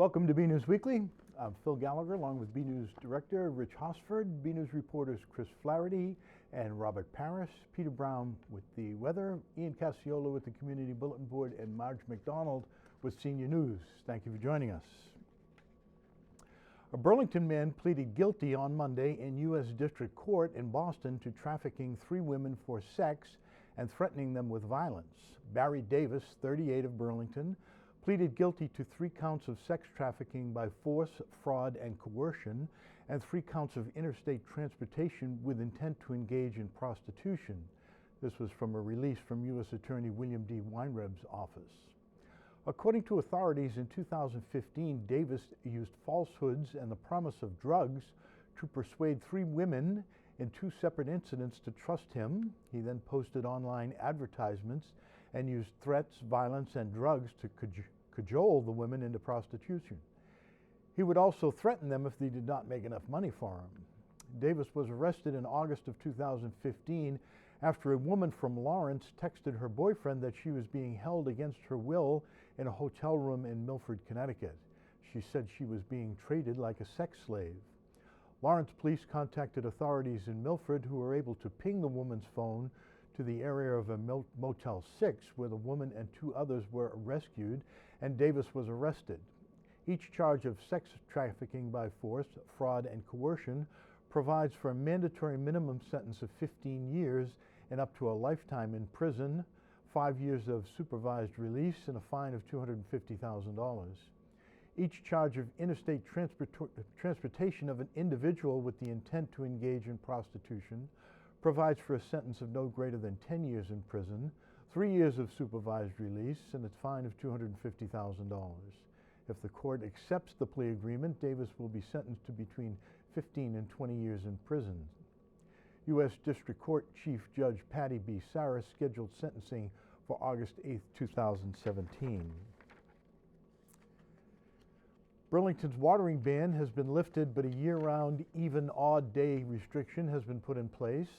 Welcome to BNEWS Weekly. I'm Phil Gallagher, along with BNEWS Director Rich Hosford, BNEWS reporters Chris Flaherty and Robert Parris, Peter Brown with the weather, Ian Cassiola with the Community Bulletin Board, and Marge McDonald with Senior News. Thank you for joining us. A Burlington man pleaded guilty on Monday in U.S. District Court in Boston to trafficking 3 women for sex and threatening them with violence. Barry Davis, 38 of Burlington, pleaded guilty to 3 counts of sex trafficking by force, fraud, and coercion, and 3 counts of interstate transportation with intent to engage in prostitution. This was from a release from U.S. Attorney William D. Weinreb's office. According to authorities, in 2015, Davis used falsehoods and the promise of drugs to persuade 3 women in 2 separate incidents to trust him. He then posted online advertisements and used threats, violence, and drugs to cajole the women into prostitution. He would also threaten them if they did not make enough money for him. Davis was arrested in August of 2015 after a woman from Lawrence texted her boyfriend that she was being held against her will in a hotel room in Milford, Connecticut. She said she was being treated like a sex slave. Lawrence police contacted authorities in Milford, who were able to ping the woman's phone to the area of a Motel 6, where the woman and 2 others were rescued, and Davis was arrested. Each charge of sex trafficking by force, fraud, and coercion provides for a mandatory minimum sentence of 15 years and up to a lifetime in prison, 5 years of supervised release, and a fine of $250,000. Each charge of interstate transportation of an individual with the intent to engage in prostitution provides for a sentence of no greater than 10 years in prison, 3 years of supervised release, and a fine of $250,000. If the court accepts the plea agreement, Davis will be sentenced to between 15 and 20 years in prison. U.S. District Court Chief Judge Patty B. Saris scheduled sentencing for August 8, 2017. Burlington's watering ban has been lifted, but a year-round, even odd day restriction has been put in place.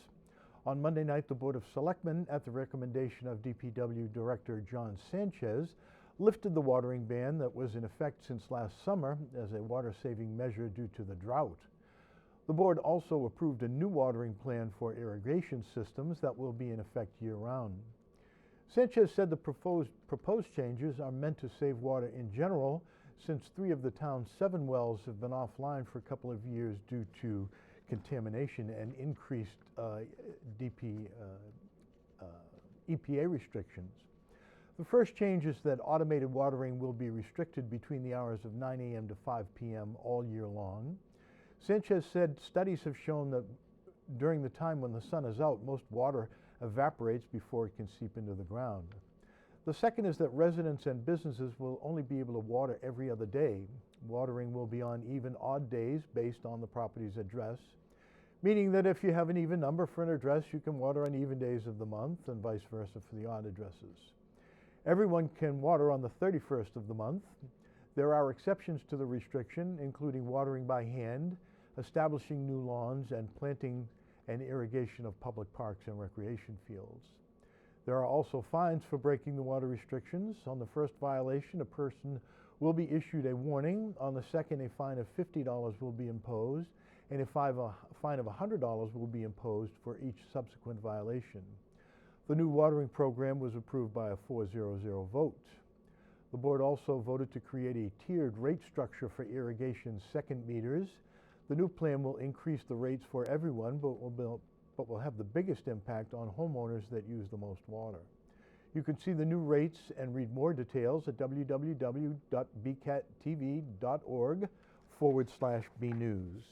On Monday night, the Board of Selectmen, at the recommendation of DPW Director John Sanchez, lifted the watering ban that was in effect since last summer as a water-saving measure due to the drought. The board also approved a new watering plan for irrigation systems that will be in effect year-round. Sanchez said the proposed changes are meant to save water in general, since 3 of the town's 7 wells have been offline for a couple of years due to contamination and increased EPA restrictions. The first change is that automated watering will be restricted between the hours of 9 a.m. to 5 p.m. all year long. Sanchez said studies have shown that during the time when the sun is out, most water evaporates before it can seep into the ground. The second is that residents and businesses will only be able to water every other day. Watering will be on even odd days based on the property's address, meaning that if you have an even number for an address, you can water on even days of the month, and vice versa for the odd addresses. Everyone can water on the 31st of the month. There are exceptions to the restriction, including watering by hand, establishing new lawns, and planting and irrigation of public parks and recreation fields. There are also fines for breaking the water restrictions. On the first violation, a person will be issued a warning. On the second, a fine of $50 will be imposed, and a fine of $100 will be imposed for each subsequent violation. The new watering program was approved by a 4-0-0 vote. The board also voted to create a tiered rate structure for irrigation second meters. The new plan will increase the rates for everyone, but will have the biggest impact on homeowners that use the most water. You can see the new rates and read more details at www.bcattv.org/bnews.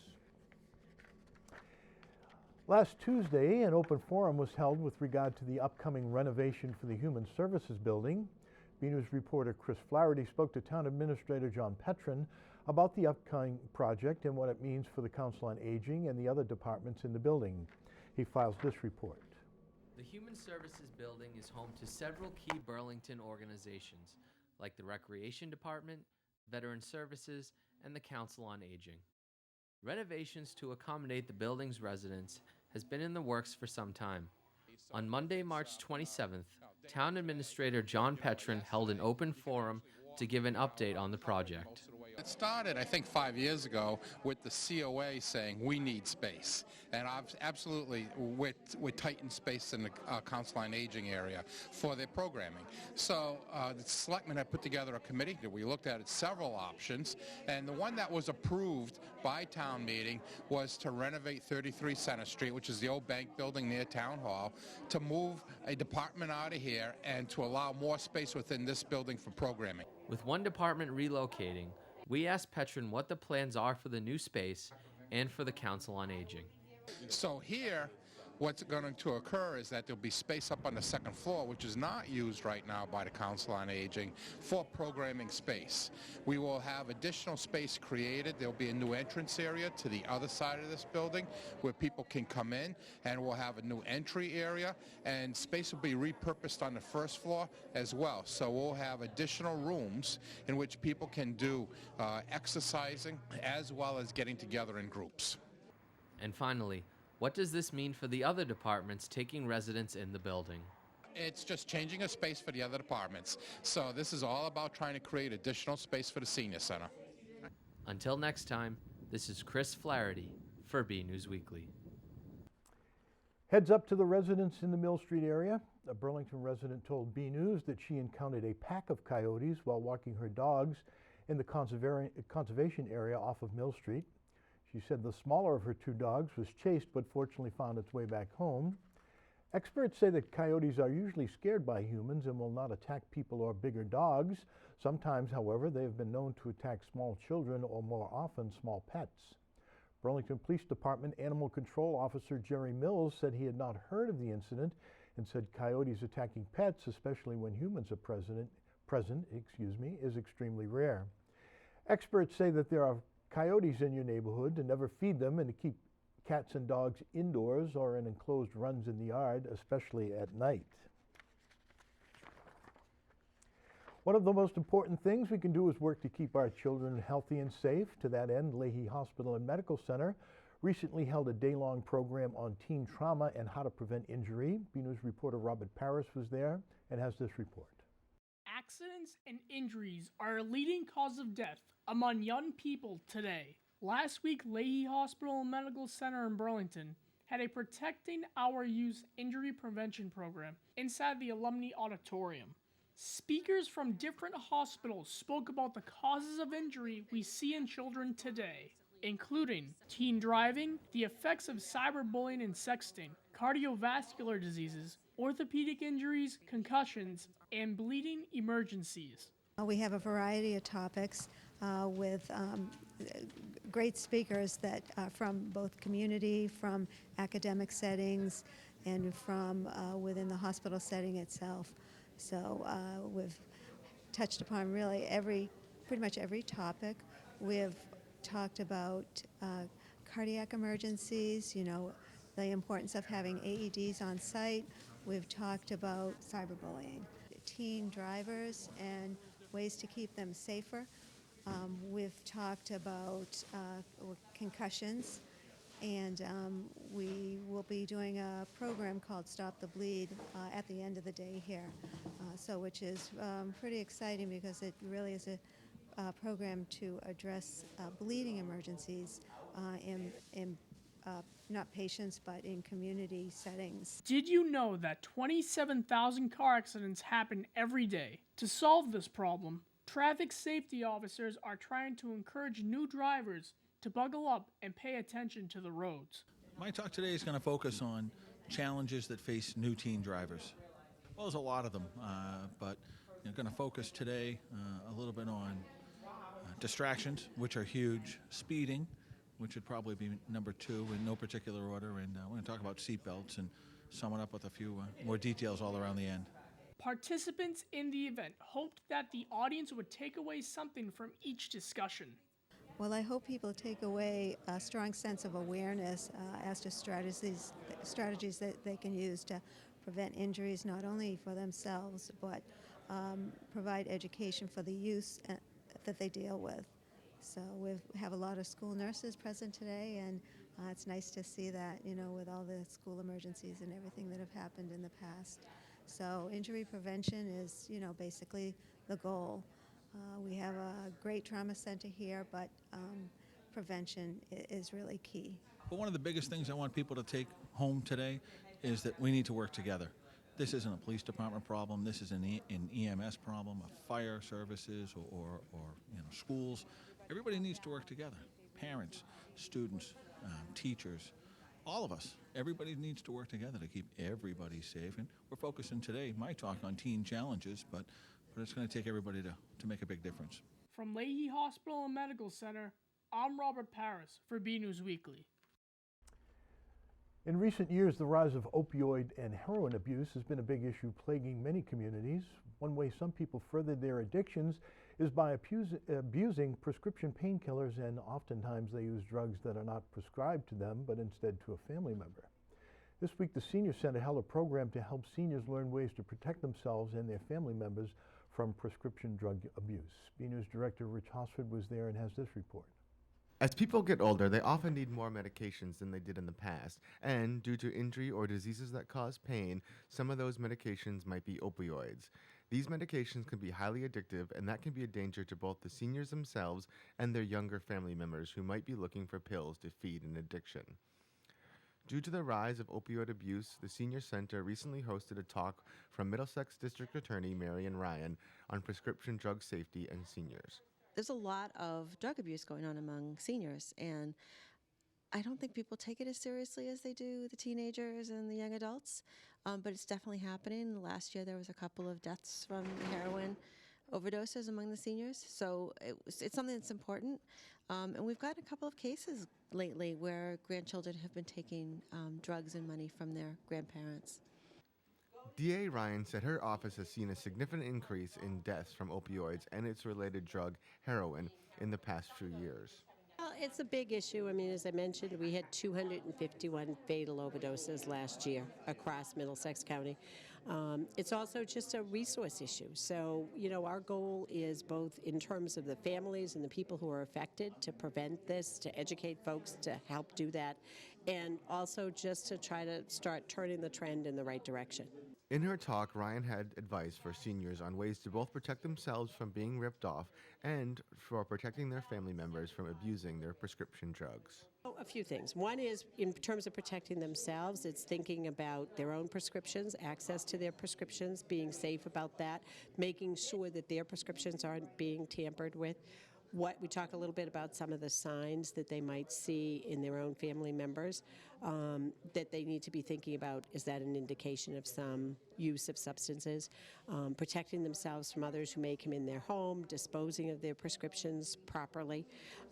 Last Tuesday, an open forum was held with regard to the upcoming renovation for the Human Services Building. BNews reporter Chris Flaherty spoke to Town Administrator John Petrin about the upcoming project and what it means for the Council on Aging and the other departments in the building. He files this report. The Human Services Building is home to several key Burlington organizations, like the Recreation Department, Veteran Services, and the Council on Aging. Renovations to accommodate the building's residents has been in the works for some time. On Monday, March 27th, Town Administrator John Petrin held an open forum to give an update on the project. It started, I think, 5 years ago with the COA saying we need space. And absolutely, we're tight in space in the Council on Aging area for their programming. So the selectmen had put together a committee that we looked at several options. And the one that was approved by town meeting was to renovate 33 Center Street, which is the old bank building near Town Hall, to move a department out of here and to allow more space within this building for programming. With one department relocating, we asked Petrin what the plans are for the new space and for the Council on Aging. So here, what's going to occur is that there'll be space up on the second floor, which is not used right now by the Council on Aging, for programming space. We will have additional space created. There'll be a new entrance area to the other side of this building where people can come in, and we'll have a new entry area, and space will be repurposed on the first floor as well. So we'll have additional rooms in which people can do exercising as well as getting together in groups. And finally, what does this mean for the other departments taking residence in the building? It's just changing a space for the other departments. So this is all about trying to create additional space for the senior center. Until next time, this is Chris Flaherty for BNEWS Weekly. Heads up to the residents in the Mill Street area. A Burlington resident told BNews that she encountered a pack of coyotes while walking her dogs in the conservation area off of Mill Street. She said the smaller of her two dogs was chased but fortunately found its way back home. Experts say that coyotes are usually scared by humans and will not attack people or bigger dogs. Sometimes, however, they have been known to attack small children or more often small pets. Burlington Police Department Animal Control Officer Jerry Mills said he had not heard of the incident and said coyotes attacking pets, especially when humans are present, is extremely rare. Experts say that there are coyotes in your neighborhood to never feed them and to keep cats and dogs indoors or in enclosed runs in the yard, especially at night. One of the most important things we can do is work to keep our children healthy and safe. To that end, Lahey Hospital and Medical Center recently held a day-long program on teen trauma and how to prevent injury. BNews reporter Robert Paris was there and has this report. Accidents and injuries are a leading cause of death among young people today. Last week, Lahey Hospital and Medical Center in Burlington had a Protecting Our Youth Injury Prevention program inside the Alumni Auditorium. Speakers from different hospitals spoke about the causes of injury we see in children today, including teen driving, the effects of cyberbullying and sexting, cardiovascular diseases, orthopedic injuries, concussions, and bleeding emergencies. We have a variety of topics with great speakers that from both community, from academic settings, and from within the hospital setting itself. So we've touched upon really pretty much every topic. We've talked about cardiac emergencies, the importance of having AEDs on site. We've talked about cyberbullying, teen drivers, and ways to keep them safer. We've talked about concussions, and we will be doing a program called Stop the Bleed at the end of the day here, which is pretty exciting because it really is a program to address bleeding emergencies in not patients, but in community settings. Did you know that 27,000 car accidents happen every day? To solve this problem, traffic safety officers are trying to encourage new drivers to buckle up and pay attention to the roads. My talk today is going to focus on challenges that face new teen drivers. Well, there's a lot of them, but I'm going to focus today a little bit on distractions, which are huge, speeding, which would probably be number 2 in no particular order, and we're going to talk about seatbelts and sum it up with a few more details all around the end. Participants in the event hoped that the audience would take away something from each discussion. Well, I hope people take away a strong sense of awareness as to strategies that they can use to prevent injuries, not only for themselves, but provide education for the youth that they deal with. So we have a lot of school nurses present today, and it's nice to see that, with all the school emergencies and everything that have happened in the past. So injury prevention is, basically the goal. We have a great trauma center here, but prevention is really key. But one of the biggest things I want people to take home today is that we need to work together. This isn't a police department problem. This is an EMS problem, a fire services, or schools. Everybody needs to work together. Parents, students, teachers, all of us. Everybody needs to work together to keep everybody safe. And we're focusing today, my talk, on teen challenges, but it's going to take everybody to make a big difference. From Lahey Hospital and Medical Center, I'm Robert Paris for BNEWS Weekly. In recent years, the rise of opioid and heroin abuse has been a big issue plaguing many communities. One way some people further their addictions is by abusing prescription painkillers, and oftentimes they use drugs that are not prescribed to them, but instead to a family member. This week, the Senior Center held a program to help seniors learn ways to protect themselves and their family members from prescription drug abuse. BNEWS Director Rich Hosford was there and has this report. As people get older, they often need more medications than they did in the past, and due to injury or diseases that cause pain, some of those medications might be opioids. These medications can be highly addictive, and that can be a danger to both the seniors themselves and their younger family members who might be looking for pills to feed an addiction. Due to the rise of opioid abuse, the Senior Center recently hosted a talk from Middlesex District Attorney Marion Ryan on prescription drug safety and seniors. There's a lot of drug abuse going on among seniors, and I don't think people take it as seriously as they do the teenagers and the young adults, but it's definitely happening. Last year there was a couple of deaths from heroin overdoses among the seniors, so it's something that's important. And we've got a couple of cases lately where grandchildren have been taking drugs and money from their grandparents. DA Ryan said her office has seen a significant increase in deaths from opioids and its related drug, heroin, in the past few years. Well, it's a big issue. I mean, as I mentioned, we had 251 fatal overdoses last year across Middlesex County. It's also just a resource issue. So, our goal is both in terms of the families and the people who are affected to prevent this, to educate folks to help do that, and also just to try to start turning the trend in the right direction. In her talk, Ryan had advice for seniors on ways to both protect themselves from being ripped off and for protecting their family members from abusing their prescription drugs. A few things. One is, in terms of protecting themselves, it's thinking about their own prescriptions, access to their prescriptions, being safe about that, making sure that their prescriptions aren't being tampered with. We talk a little bit about some of the signs that they might see in their own family members that they need to be thinking about. Is that an indication of some use of substances? Protecting themselves from others who may come in their home, disposing of their prescriptions properly,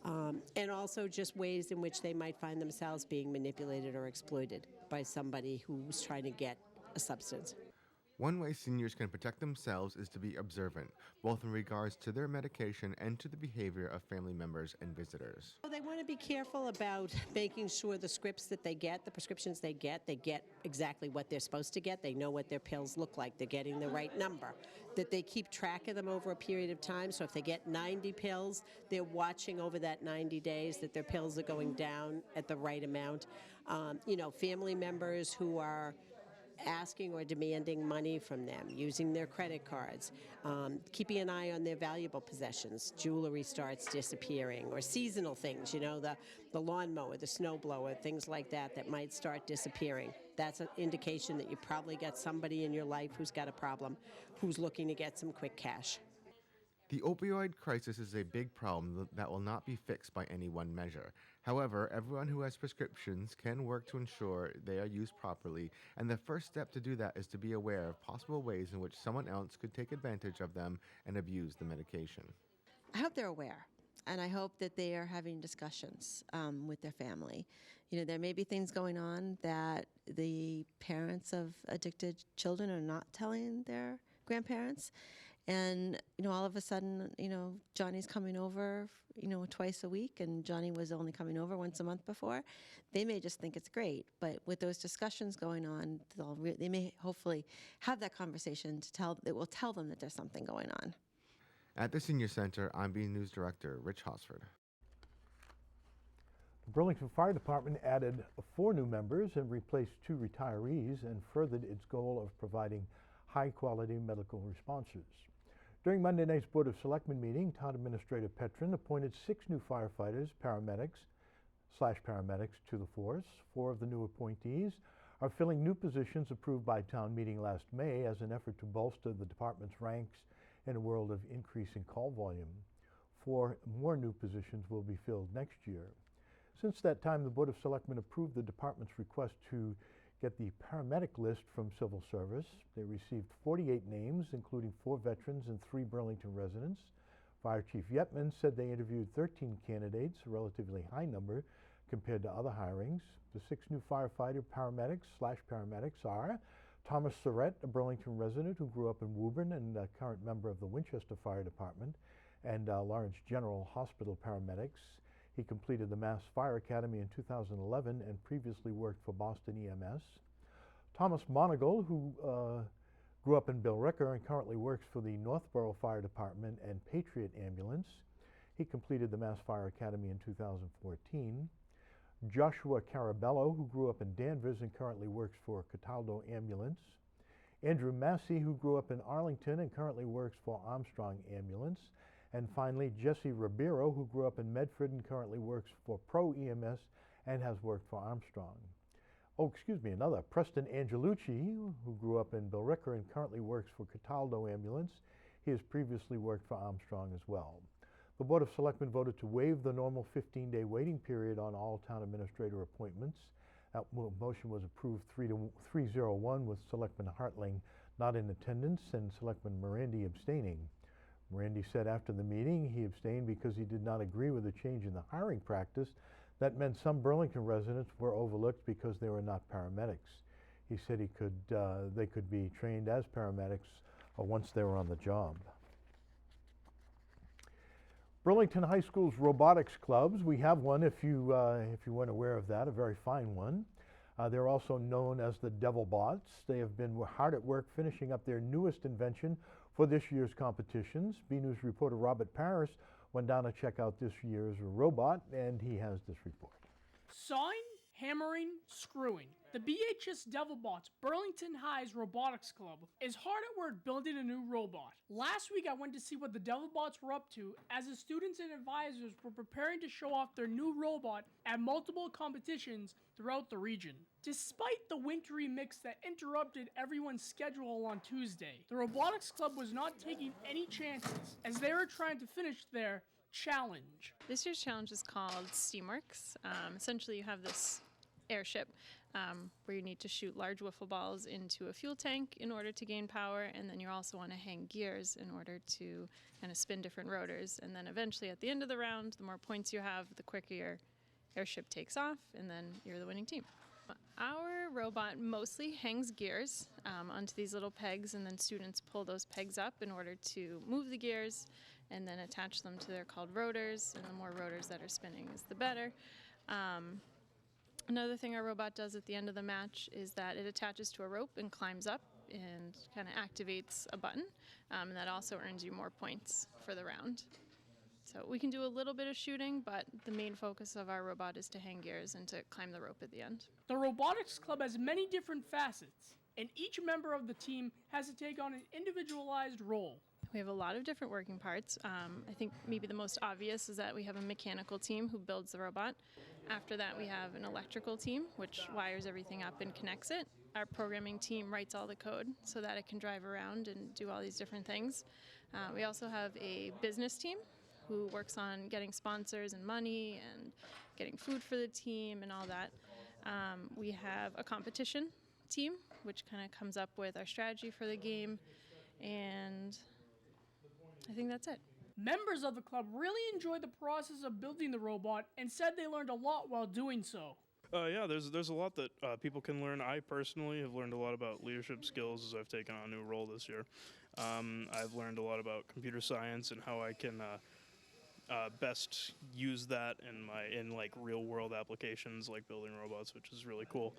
and also just ways in which they might find themselves being manipulated or exploited by somebody who's trying to get a substance. One way seniors can protect themselves is to be observant, both in regards to their medication and to the behavior of family members and visitors. Well, they want to be careful about making sure the scripts that they get, the prescriptions they get exactly what they're supposed to get. They know what their pills look like. They're getting the right number. That they keep track of them over a period of time. So if they get 90 pills, they're watching over that 90 days that their pills are going down at the right amount. Family members who are asking or demanding money from them, using their credit cards, keeping an eye on their valuable possessions. Jewelry starts disappearing, or seasonal things, the lawnmower, the snowblower, things like that might start disappearing. That's an indication that you probably got somebody in your life who's got a problem, who's looking to get some quick cash. The opioid crisis is a big problem that will not be fixed by any one measure. However, everyone who has prescriptions can work to ensure they are used properly, and the first step to do that is to be aware of possible ways in which someone else could take advantage of them and abuse the medication. I hope they're aware, and I hope that they are having discussions with their family. There may be things going on that the parents of addicted children are not telling their grandparents. And, all of a sudden, Johnny's coming over, twice a week, and Johnny was only coming over once a month before. They may just think it's great, but with those discussions going on, they may hopefully have that conversation that will tell them that there's something going on. At the Senior Center, I'm BNEWS Director Rich Hosford. The Burlington Fire Department added 4 new members and replaced 2 retirees and furthered its goal of providing high-quality medical responses. During Monday night's Board of Selectmen meeting, Town Administrator Petrin appointed 6 new firefighters, paramedics to the force. 4 of the new appointees are filling new positions approved by town meeting last May as an effort to bolster the department's ranks in a world of increasing call volume. 4 more new positions will be filled next year. Since that time, the Board of Selectmen approved the department's request to get the paramedic list from Civil Service. They received 48 names, including 4 veterans and 3 Burlington residents. Fire Chief Yetman said they interviewed 13 candidates, a relatively high number compared to other hirings. The 6 new paramedics are Thomas Surratt, a Burlington resident who grew up in Woburn and a current member of the Winchester Fire Department, and Lawrence General Hospital paramedics. He completed the Mass Fire Academy in 2011 and previously worked for Boston EMS. Thomas Monagle, who grew up in Billerica and currently works for the Northborough Fire Department and Patriot Ambulance. He completed the Mass Fire Academy in 2014. Joshua Carabello, who grew up in Danvers and currently works for Cataldo Ambulance. Andrew Massey, who grew up in Arlington and currently works for Armstrong Ambulance. And finally, Jesse Ribeiro, who grew up in Medford and currently works for Pro EMS and has worked for Armstrong. Another, Preston Angelucci, who grew up in Billerica and currently works for Cataldo Ambulance. He has previously worked for Armstrong as well. The Board of Selectmen voted to waive the normal 15-day waiting period on all town administrator appointments. That motion was approved 3-0-1 with Selectman Hartling not in attendance and Selectman Morandi abstaining. Morandi said after the meeting he abstained because he did not agree with the change in the hiring practice that meant some Burlington residents were overlooked because they were not paramedics. He said they could be trained as paramedics once they were on the job. Burlington High School's robotics clubs, we have one if you weren't aware of that, a very fine one. They're also known as the Devil Bots. They have been hard at work finishing up their newest invention for this year's competitions. BNEWS reporter Robert Paris went down to check out this year's robot, and he has this report. Sawing, hammering, screwing. The BHS Devilbots, Burlington High's robotics club, is hard at work building a new robot. Last week I went to see what the Devilbots were up to as the students and advisors were preparing to show off their new robot at multiple competitions throughout the region. Despite the wintry mix that interrupted everyone's schedule on Tuesday, the robotics club was not taking any chances as they were trying to finish their challenge. This year's challenge is called Steamworks. Essentially you have this airship where you need to shoot large wiffle balls into a fuel tank in order to gain power, and then you also want to hang gears in order to kind of spin different rotors, and then eventually at the end of the round, the more points you have, the quicker your airship takes off, and then you're the winning team. Our robot mostly hangs gears onto these little pegs, and then students pull those pegs up in order to move the gears and then attach them to their called rotors, and the more rotors that are spinning is the better. Another thing our robot does at the end of the match is that it attaches to a rope and climbs up and kind of activates a button, and that also earns you more points for the round. So we can do a little bit of shooting, but the main focus of our robot is to hang gears and to climb the rope at the end. The robotics club has many different facets, and each member of the team has to take on an individualized role. We have a lot of different working parts. I think maybe the most obvious is that we have a mechanical team who builds the robot. After that, we have an electrical team, which wires everything up and connects it. Our programming team writes all the code so that it can drive around and do all these different things. We also have a business team who works on getting sponsors and money and getting food for the team and all that. We have a competition team, which kind of comes up with our strategy for the game, and I think that's it. Members of the club really enjoyed the process of building the robot and said they learned a lot while doing so. Yeah, there's a lot that people can learn. I personally have learned a lot about leadership skills as I've taken on a new role this year. I've learned a lot about computer science and how I can best use that in like real world applications like building robots, which is really cool.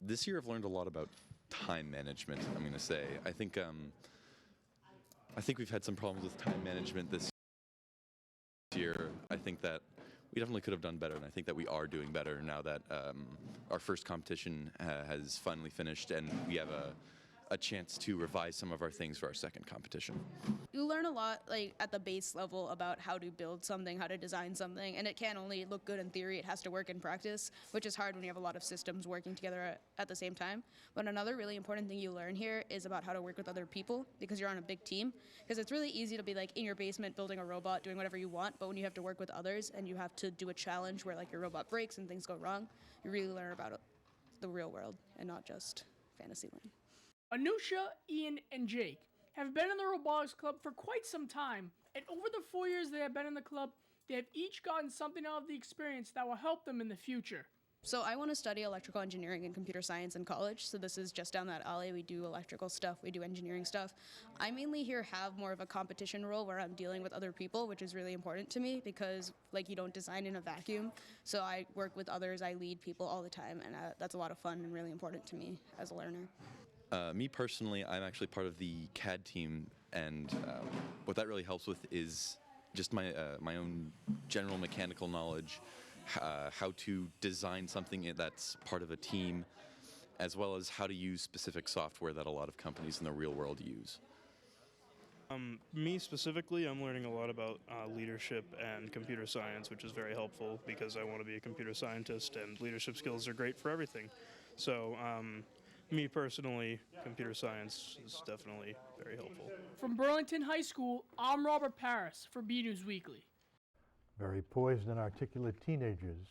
This year I've learned a lot about time management, I'm going to say. I think we've had some problems with time management this year. I think that we definitely could have done better, and I think that we are doing better now that our first competition has finally finished, and we have a chance to revise some of our things for our second competition. You learn a lot, like at the base level, about how to build something, how to design something, and it can't only look good in theory, it has to work in practice, which is hard when you have a lot of systems working together at the same time. But another really important thing you learn here is about how to work with other people, because you're on a big team. Because it's really easy to be like in your basement building a robot, doing whatever you want, but when you have to work with others and you have to do a challenge where like your robot breaks and things go wrong, you really learn about the real world and not just fantasy land. Anusha, Ian, and Jake have been in the Robotics Club for quite some time, and over the 4 years they have been in the club, they have each gotten something out of the experience that will help them in the future. So I want to study electrical engineering and computer science in college, so this is just down that alley. We do electrical stuff, we do engineering stuff. I mainly here have more of a competition role where I'm dealing with other people, which is really important to me because like you don't design in a vacuum. So I work with others, I lead people all the time, and that's a lot of fun and really important to me as a learner. Me personally, I'm actually part of the CAD team, and what that really helps with is just my own general mechanical knowledge, how to design something that's part of a team, as well as how to use specific software that a lot of companies in the real world use. Me specifically, I'm learning a lot about leadership and computer science, which is very helpful because I want to be a computer scientist, and leadership skills are great for everything. So me personally, computer science is definitely very helpful. From Burlington High School, I'm Robert Paris for BNEWS Weekly. Very poised and articulate teenagers.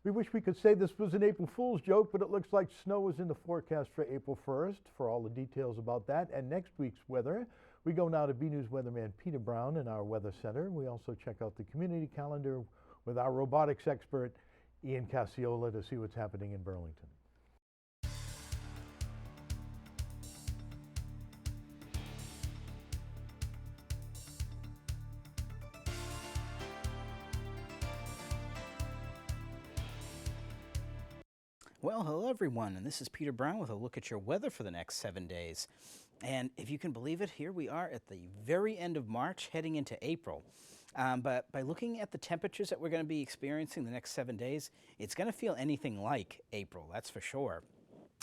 We wish we could say this was an April Fool's joke, but it looks like snow is in the forecast for April 1st. For all the details about that and next week's weather, we go now to BNews weatherman Peter Brown in our Weather Center. We also check out the community calendar with our robotics expert, Ian Cassiola, to see what's happening in Burlington. Well, hello everyone, and this is Peter Brown with a look at your weather for the next 7 days. And if you can believe it, here we are at the very end of March, heading into April. But by looking at the temperatures that we're going to be experiencing the next 7 days, it's going to feel anything like April, that's for sure.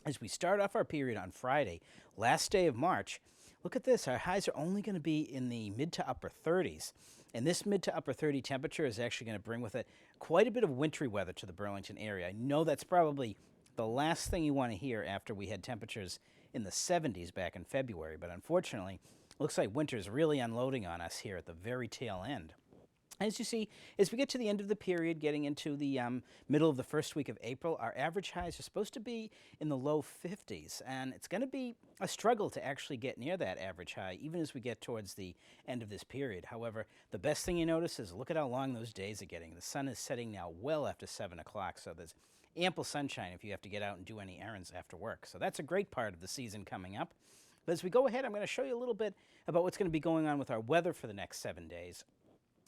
As we start off our period on Friday, last day of March, look at this, our highs are only going to be in the mid to upper 30s. And this mid to upper 30 temperature is actually going to bring with it quite a bit of wintry weather to the Burlington area. I know that's probably the last thing you want to hear after we had temperatures in the 70s back in February, but unfortunately, looks like winter is really unloading on us here at the very tail end. As you see, as we get to the end of the period, getting into the middle of the first week of April, our average highs are supposed to be in the low 50s, and it's going to be a struggle to actually get near that average high, even as we get towards the end of this period. However, the best thing you notice is look at how long those days are getting. The sun is setting now well after 7 o'clock, so there's ample sunshine if you have to get out and do any errands after work. So that's a great part of the season coming up. But as we go ahead, I'm going to show you a little bit about what's going to be going on with our weather for the next 7 days.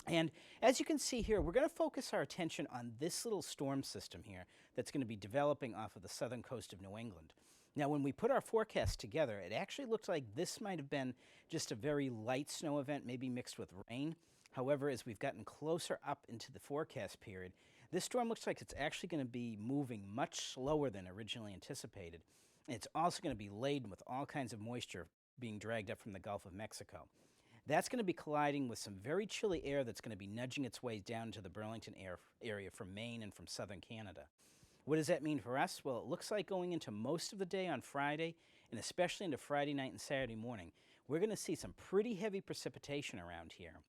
And as you can see here, we're going to focus our attention on this little storm system here that's going to be developing off of the southern coast of New England. Now, when we put our forecast together, it actually looked like this might have been just a very light snow event, maybe mixed with rain. However, as we've gotten closer up into the forecast period, this storm looks like it's actually going to be moving much slower than originally anticipated. And it's also going to be laden with all kinds of moisture being dragged up from the Gulf of Mexico. That's going to be colliding with some very chilly air that's going to be nudging its way down to the Burlington area from Maine and from southern Canada. What does that mean for us? Well, it looks like going into most of the day on Friday, and especially into Friday night and Saturday morning, we're going to see some pretty heavy precipitation around here.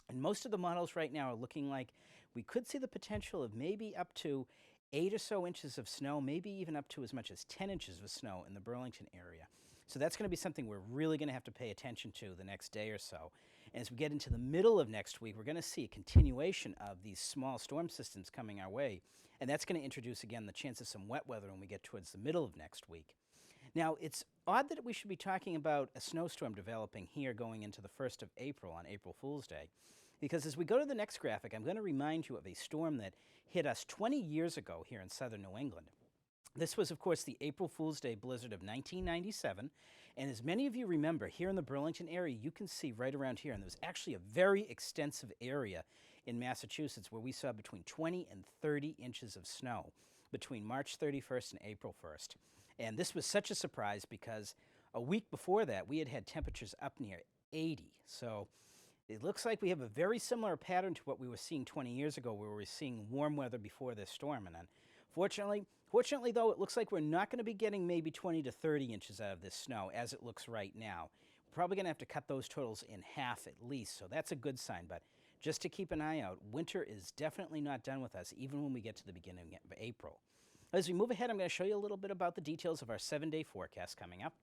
And most of the models right now are looking like we could see the potential of maybe up to 8 or so inches of snow, maybe even up to as much as 10 inches of snow in the Burlington area. So that's going to be something we're really going to have to pay attention to the next day or so. And as we get into the middle of next week, we're going to see a continuation of these small storm systems coming our way. And that's going to introduce, again, the chance of some wet weather when we get towards the middle of next week. Now, it's odd that we should be talking about a snowstorm developing here going into the 1st of April on April Fool's Day, because as we go to the next graphic, I'm going to remind you of a storm that hit us 20 years ago here in southern New England. This was, of course, the April Fool's Day blizzard of 1997, and as many of you remember, here in the Burlington area, you can see right around here, and there was actually a very extensive area in Massachusetts where we saw between 20 and 30 inches of snow between March 31st and April 1st. And this was such a surprise because A week before that, we had temperatures up near 80. So it looks like we have a very similar pattern to what we were seeing 20 years ago, where we were seeing warm weather before this storm. And fortunately, though, it looks like we're not going to be getting maybe 20 to 30 inches out of this snow as it looks right now. We're probably going to have to cut those totals in half at least, so that's a good sign. But just to keep an eye out, winter is definitely not done with us, even when we get to the beginning of April. As we move ahead, I'm going to show you a little bit about the details of our 7-day forecast coming up.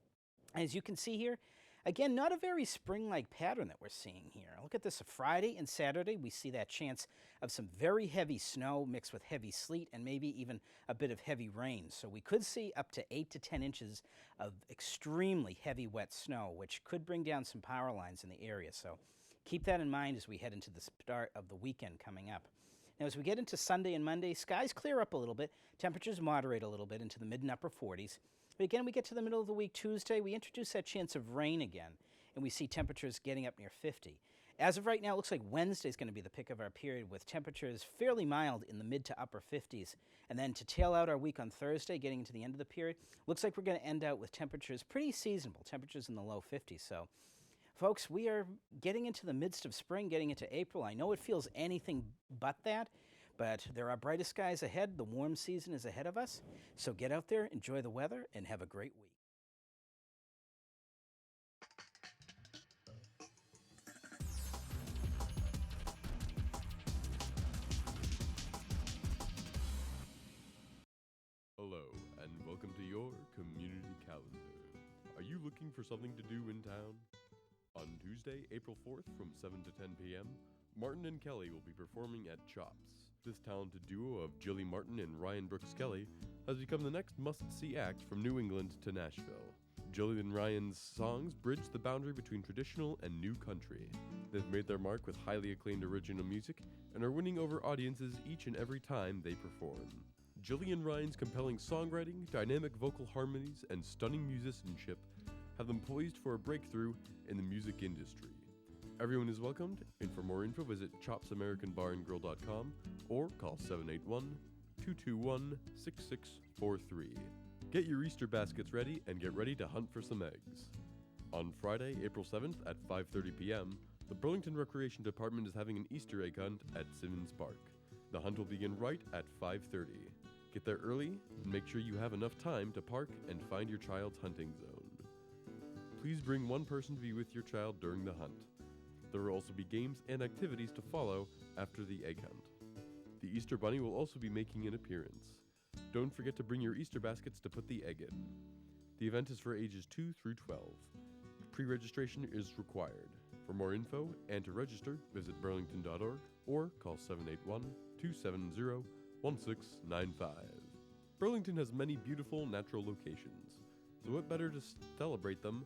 As you can see here, again, not a very spring-like pattern that we're seeing here. Look at this, Friday and Saturday, we see that chance of some very heavy snow mixed with heavy sleet and maybe even a bit of heavy rain. So we could see up to 8 to 10 inches of extremely heavy wet snow, which could bring down some power lines in the area. So keep that in mind as we head into the start of the weekend coming up. Now, as we get into Sunday and Monday, skies clear up a little bit, temperatures moderate a little bit into the mid and upper 40s. But again, we get to the middle of the week, Tuesday, we introduce that chance of rain again, and we see temperatures getting up near 50. As of right now, it looks like Wednesday is going to be the pick of our period, with temperatures fairly mild in the mid to upper 50s. And then to tail out our week on Thursday, getting into the end of the period, looks like we're going to end out with temperatures pretty seasonable, temperatures in the low 50s. So, folks, we are getting into the midst of spring, getting into April. I know it feels anything but that, but there are brighter skies ahead. The warm season is ahead of us. So get out there, enjoy the weather, and have a great week. Hello, and welcome to your community calendar. Are you looking for something to do in town? On Tuesday, April 4th from 7 to 10 p.m., Martin and Kelly will be performing at Chops. This talented duo of Jilly Martin and Ryan Brooks Kelly has become the next must-see act from New England to Nashville. Jilly and Ryan's songs bridge the boundary between traditional and new country. They've made their mark with highly acclaimed original music and are winning over audiences each and every time they perform. Jilly and Ryan's compelling songwriting, dynamic vocal harmonies, and stunning musicianship have them poised for a breakthrough in the music industry. Everyone is welcomed, and for more info visit chopsamericanbarandgrill.com or call 781-221-6643. Get your Easter baskets ready and get ready to hunt for some eggs. On Friday, April 7th at 5:30 p.m., the Burlington Recreation Department is having an Easter egg hunt at Simmons Park. The hunt will begin right at 5:30. Get there early and make sure you have enough time to park and find your child's hunting zone. Please bring one person to be with your child during the hunt. There will also be games and activities to follow after the egg hunt. The Easter Bunny will also be making an appearance. Don't forget to bring your Easter baskets to put the egg in. The event is for ages 2 through 12. Pre-registration is required. For more info and to register, visit burlington.org or call 781-270-1695. Burlington has many beautiful natural locations, so what better to celebrate them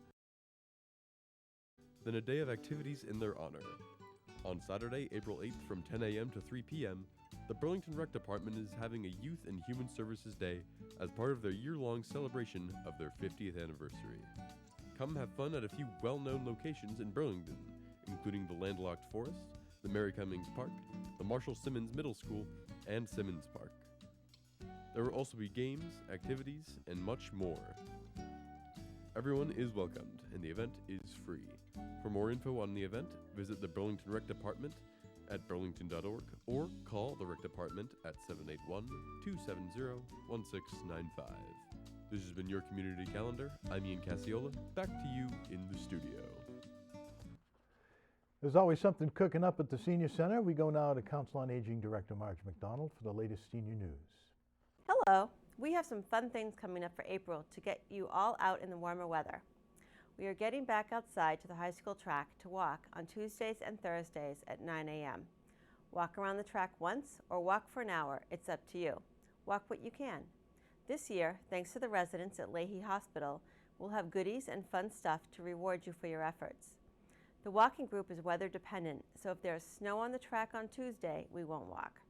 than a day of activities in their honor. On Saturday, April 8th from 10 a.m. to 3 p.m., the Burlington Rec Department is having a Youth and Human Services Day as part of their year-long celebration of their 50th anniversary. Come have fun at a few well-known locations in Burlington, including the landlocked forest, the Mary Cummings Park, the Marshall Simmons Middle School, and Simmons Park. There will also be games, activities, and much more. Everyone is welcomed, and the event is free. For more info on the event, visit the Burlington Rec Department at burlington.org or call the Rec Department at 781-270-1695. This has been your community calendar. I'm Ian Casiola. Back to you in the studio. There's always something cooking up at the Senior Center. We go now to Council on Aging Director Marge McDonald for the latest senior news. Hello. We have some fun things coming up for April to get you all out in the warmer weather. We are getting back outside to the high school track to walk on Tuesdays and Thursdays at 9 a.m. Walk around the track once or walk for an hour. It's up to you. Walk what you can. This year, thanks to the residents at Lahey Hospital, we'll have goodies and fun stuff to reward you for your efforts. The walking group is weather dependent, so if there's snow on the track on Tuesday, we won't walk.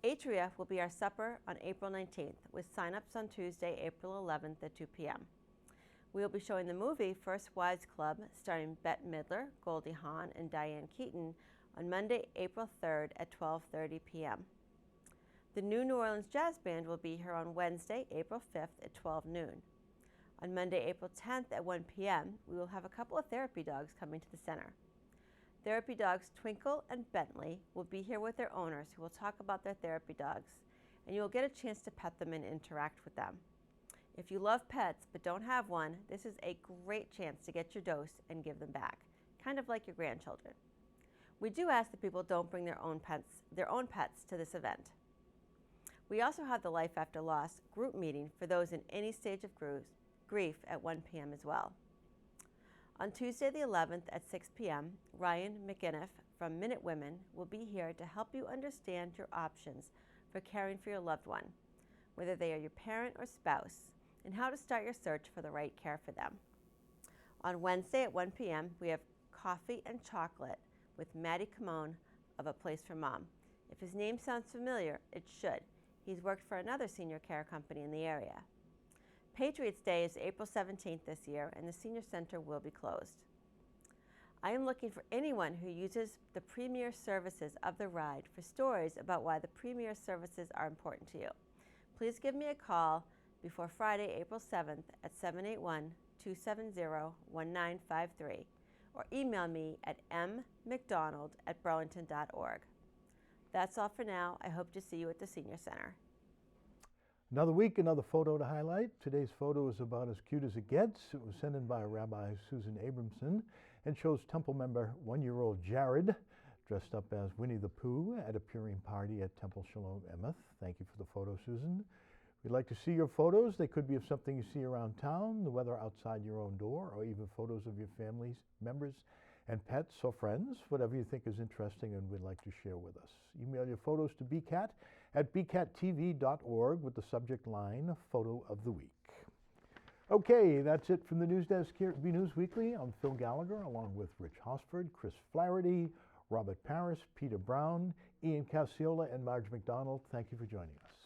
Atria will be our supper on April 19th, with sign-ups on Tuesday, April 11th at 2 p.m. We will be showing the movie First Wives Club, starring Bette Midler, Goldie Hawn, and Diane Keaton, on Monday, April 3rd at 12:30 p.m. The New Orleans Jazz Band will be here on Wednesday, April 5th at 12 noon. On Monday, April 10th at 1 p.m., we will have a couple of therapy dogs coming to the center. Therapy dogs Twinkle and Bentley will be here with their owners who will talk about their therapy dogs, and you will get a chance to pet them and interact with them. If you love pets but don't have one, this is a great chance to get your dose and give them back, kind of like your grandchildren. We do ask that people don't bring their own pets to this event. We also have the Life After Loss group meeting for those in any stage of grief at 1 p.m. as well. On Tuesday the 11th at 6 p.m., Ryan McInniff from Minute Women will be here to help you understand your options for caring for your loved one, whether they are your parent or spouse, and how to start your search for the right care for them. On Wednesday at 1 p.m., we have Coffee and Chocolate with Matty Camone of A Place for Mom. If his name sounds familiar, it should. He's worked for another senior care company in the area. Patriots Day is April 17th this year, and the Senior Center will be closed. I am looking for anyone who uses the premier services of the ride for stories about why the premier services are important to you. Please give me a call before Friday, April 7th at 781-270-1953 or email me at mmcdonald@burlington.org. That's all for now. I hope to see you at the Senior Center. Another week, another photo to highlight. Today's photo is about as cute as it gets. It was sent in by Rabbi Susan Abramson and shows Temple member 1-year-old Jared dressed up as Winnie the Pooh at a peering party at Temple Shalom Emeth. Thank you for the photo, Susan. We'd like to see your photos. They could be of something you see around town, the weather outside your own door, or even photos of your family's members and pets or friends, whatever you think is interesting and would like to share with us. Email your photos to bcat@bcattv.org with the subject line, Photo of the Week. Okay, that's it from the news desk here at BNews Weekly. I'm Phil Gallagher, along with Rich Hosford, Chris Flaherty, Robert Paris, Peter Brown, Ian Casiola, and Marge McDonald. Thank you for joining us.